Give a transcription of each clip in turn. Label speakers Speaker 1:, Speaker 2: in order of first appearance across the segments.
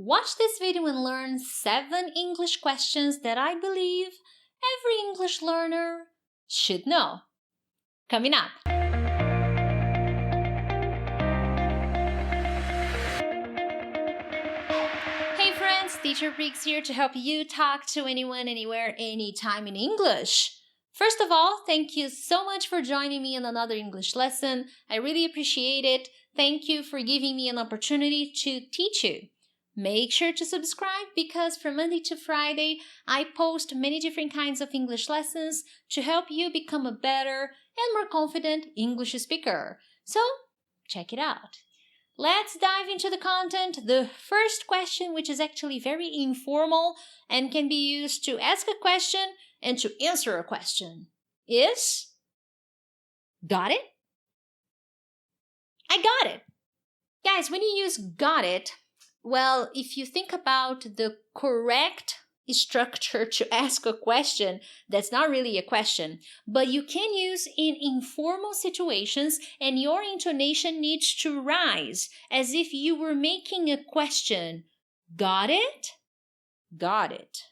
Speaker 1: Watch this video and learn 7 English questions that I believe every English learner should know. Coming up. Hey friends, Teacher Prix here to help you talk to anyone, anywhere, anytime in English. First of all, thank you so much for joining me in another English lesson. I really appreciate it. Thank you for giving me an opportunity to teach you. Make sure to subscribe because from Monday to Friday, I post many different kinds of English lessons to help you become a better and more confident English speaker. So, check it out. Let's dive into the content. The first question, which is actually very informal and can be used to ask a question and to answer a question, is, got it? I got it. Guys, when you use got it, well, if you think about the correct structure to ask a question, that's not really a question, but you can use in informal situations and your intonation needs to rise as if you were making a question. Got it? Got it.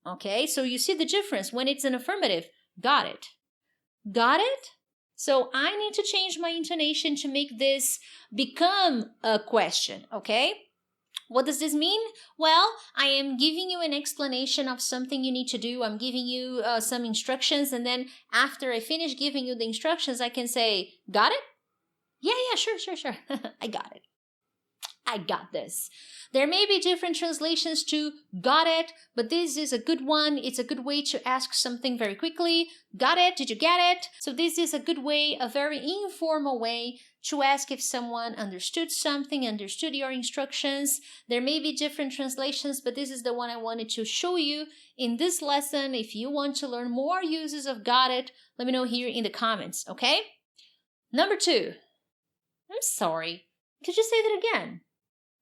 Speaker 1: Okay, so you see the difference when it's an affirmative. Got it. Got it? So I need to change my intonation to make this become a question, okay? What does this mean? Well, I am giving you an explanation of something you need to do. I'm giving you some instructions, and then after I finish giving you the instructions, I can say, got it? Yeah, sure. I got it. I got this. There may be different translations to got it, but this is a good one. It's a good way to ask something very quickly. Got it? Did you get it? So this is a good way, a very informal way to ask if someone understood something, understood your instructions. There may be different translations, but this is the one I wanted to show you in this lesson. If you want to learn more uses of got it, let me know here in the comments, okay? Number 2. I'm sorry. Could you say that again?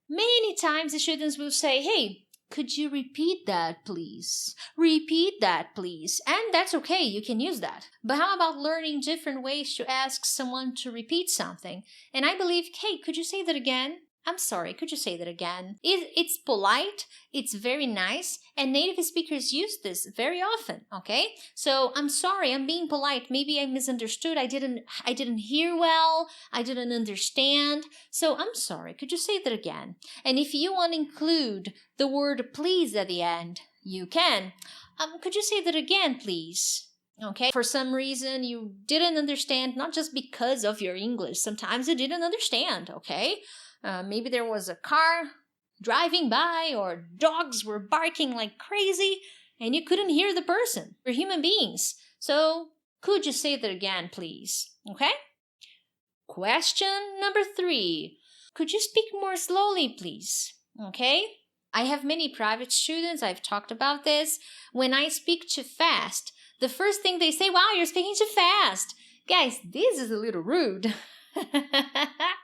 Speaker 1: Many times the students will say, hey, could you repeat that, please? Repeat that, please. And that's okay, you can use that. But how about learning different ways to ask someone to repeat something? And I believe, hey, could you say that again? I'm sorry, could you say that again? It's polite, it's very nice, and native speakers use this very often, okay? So I'm sorry, I'm being polite. Maybe I misunderstood. I didn't hear well. I didn't understand. So I'm sorry, could you say that again? And if you want to include the word please at the end, you can. Could you say that again, please? Okay, for some reason you didn't understand, not just because of your English. Sometimes you didn't understand, okay? Maybe there was a car driving by or dogs were barking like crazy and you couldn't hear the person. We're human beings. So could you say that again, please? Okay? Question number 3. Could you speak more slowly, please? Okay? I have many private students. I've talked about this. When I speak too fast, the first thing they say, wow, you're speaking too fast. Guys, this is a little rude.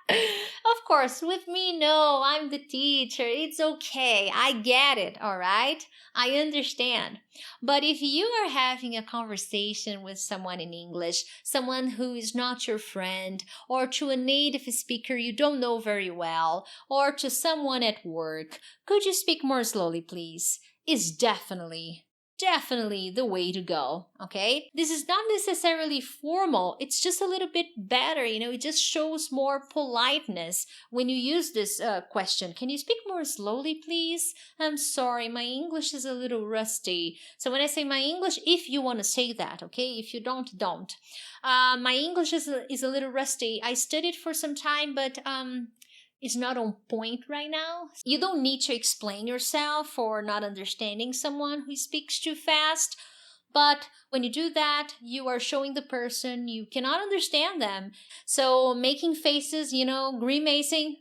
Speaker 1: Of course, with me, no, I'm the teacher. It's okay. I get it, all right? I understand. But if you are having a conversation with someone in English, someone who is not your friend, or to a native speaker you don't know very well, or to someone at work, could you speak more slowly, please? Is definitely the way to go, okay? This is not necessarily formal, it's just a little bit better, it just shows more politeness when you use this question. Can you speak more slowly, please? I'm sorry, my English is a little rusty. So when I say my English, if you want to say that, okay? If you don't. My English is a little rusty. I studied for some time, but it's not on point right now. You don't need to explain yourself for not understanding someone who speaks too fast. But when you do that, you are showing the person you cannot understand them. So making faces, grimacing,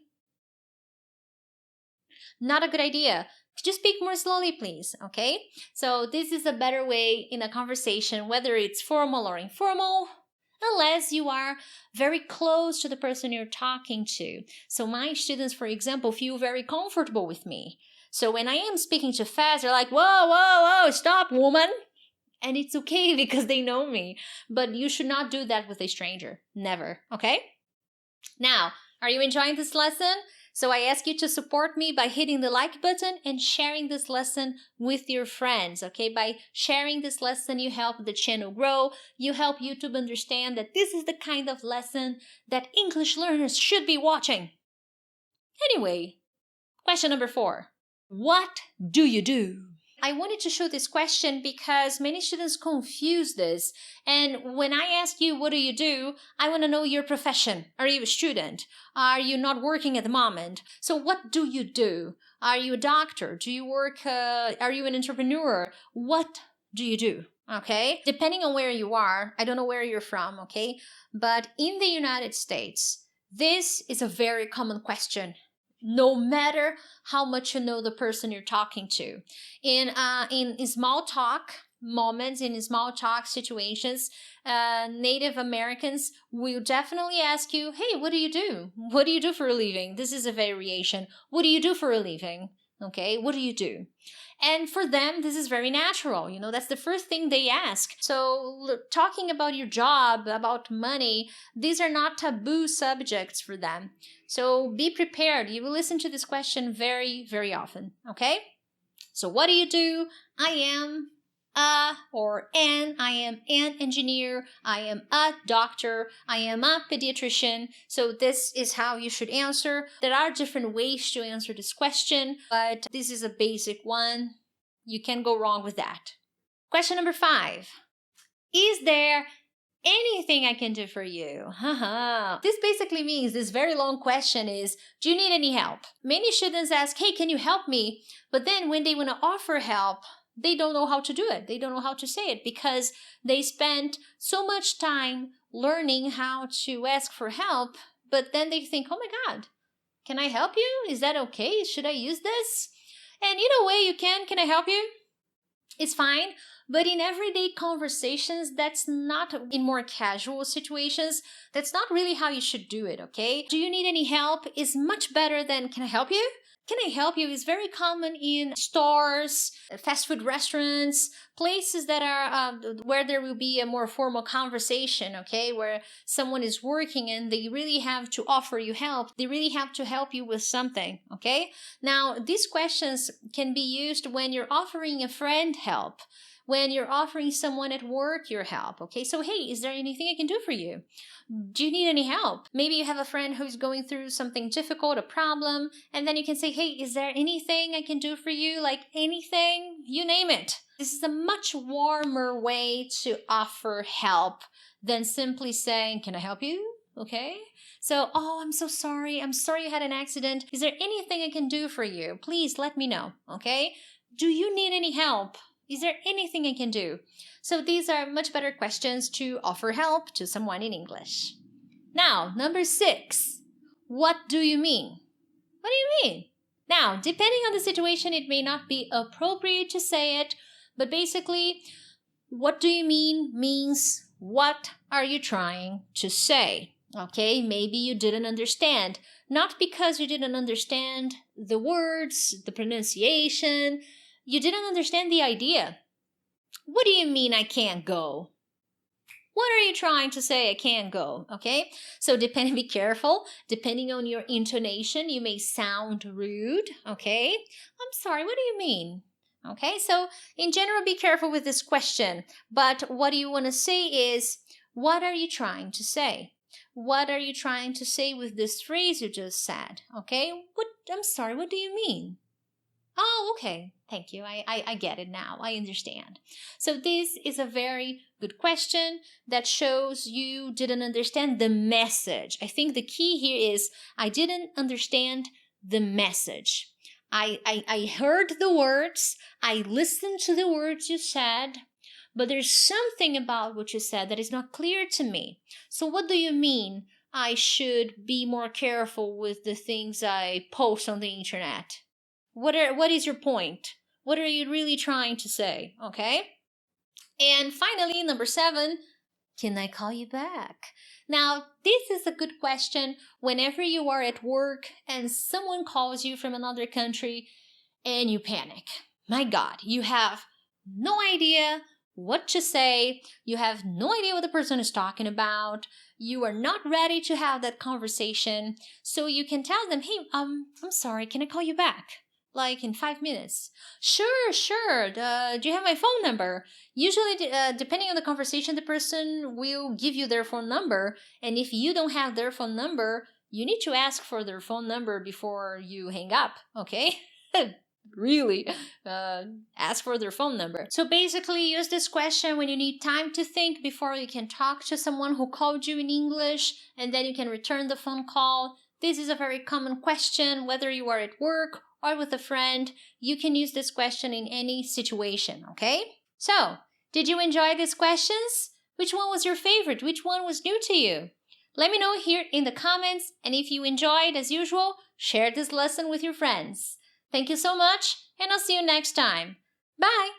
Speaker 1: not a good idea. Could you speak more slowly, please? Okay? So this is a better way in a conversation, whether it's formal or informal, unless you are very close to the person you're talking to. So my students, for example, feel very comfortable with me. So when I am speaking too fast, they're like, whoa, stop, woman. And it's okay because they know me. But you should not do that with a stranger. Never, okay? Now, are you enjoying this lesson? So I ask you to support me by hitting the like button and sharing this lesson with your friends, okay? By sharing this lesson, you help the channel grow. You help YouTube understand that this is the kind of lesson that English learners should be watching. Anyway, question number 4. What do you do? I wanted to show this question because many students confuse this. And when I ask you, what do you do? I want to know your profession. Are you a student? Are you not working at the moment? So what do you do? Are you a doctor? Do you work? Are you an entrepreneur? What do you do? Okay. Depending on where you are, I don't know where you're from. Okay. But in the United States, this is a very common question. No matter how much you know the person you're talking to. In small talk moments, in small talk situations, Native Americans will definitely ask you, hey, what do you do? What do you do for a living? This is a variation. What do you do for a living? Okay, what do you do? And for them, this is very natural. You know, that's the first thing they ask. So talking about your job, about money, these are not taboo subjects for them. So be prepared. You will listen to this question very, very often. Okay? So what do you do? I am I am an engineer, I am a doctor, I am a pediatrician. So this is how you should answer. There are different ways to answer this question, but this is a basic one. You can't go wrong with that. Question number 5. Is there anything I can do for you? This basically means this very long question is, do you need any help? Many students ask, hey, can you help me? But then when they want to offer help, they don't know how to do it. They don't know how to say it because they spent so much time learning how to ask for help, but then they think, oh my God, can I help you? Is that okay? Should I use this? And in a way you can. Can I help you? It's fine. But in everyday conversations, that's not, in more casual situations, that's not really how you should do it, okay? Do you need any help is much better than, can I help you? Can I help you is very common in stores, fast food restaurants, places that are where there will be a more formal conversation, okay? Where someone is working and they really have to offer you help. They really have to help you with something, okay? Now, these questions can be used when you're offering a friend help, when you're offering someone at work your help, okay? So, hey, is there anything I can do for you? Do you need any help? Maybe you have a friend who's going through something difficult, a problem, and then you can say, hey, is there anything I can do for you? Like anything, you name it. This is a much warmer way to offer help than simply saying, can I help you? Okay? So, oh, I'm so sorry. I'm sorry you had an accident. Is there anything I can do for you? Please let me know, okay? Do you need any help? Is there anything I can do? So these are much better questions to offer help to someone in English. Now, number 6. What do you mean? What do you mean? Now, depending on the situation, it may not be appropriate to say it, but basically, what do you mean means what are you trying to say? Okay, maybe you didn't understand. Not because you didn't understand the words, the pronunciation, you didn't understand the idea. What do you mean I can't go? What are you trying to say I can't go? Okay, so be careful. Depending on your intonation, you may sound rude. Okay, I'm sorry, what do you mean? Okay, so in general, be careful with this question. But what you want to say is, what are you trying to say? What are you trying to say with this phrase you just said? Okay, I'm sorry, what do you mean? Oh, okay. Thank you. I get it now. I understand. So this is a very good question that shows you didn't understand the message. I think the key here is I didn't understand the message. I heard the words. I listened to the words you said, but there's something about what you said that is not clear to me. So what do you mean I should be more careful with the things I post on the internet? What is your point? What are you really trying to say? Okay? And finally, number 7, can I call you back? Now, this is a good question whenever you are at work and someone calls you from another country and you panic. My God, you have no idea what to say. You have no idea what the person is talking about. you are not ready to have that conversation. So you can tell them, hey, I'm sorry, can I call you back? Like in 5 minutes. Sure. Do you have my phone number? Usually, depending on the conversation, the person will give you their phone number. And if you don't have their phone number, you need to ask for their phone number before you hang up, okay? Really, ask for their phone number. So basically, use this question when you need time to think before you can talk to someone who called you in English, and then you can return the phone call. This is a very common question, whether you are at work or with a friend. You can use this question in any situation, okay? So, did you enjoy these questions? Which one was your favorite? Which one was new to you? Let me know here in the comments, and if you enjoyed, as usual, share this lesson with your friends. Thank you so much, and I'll see you next time. Bye!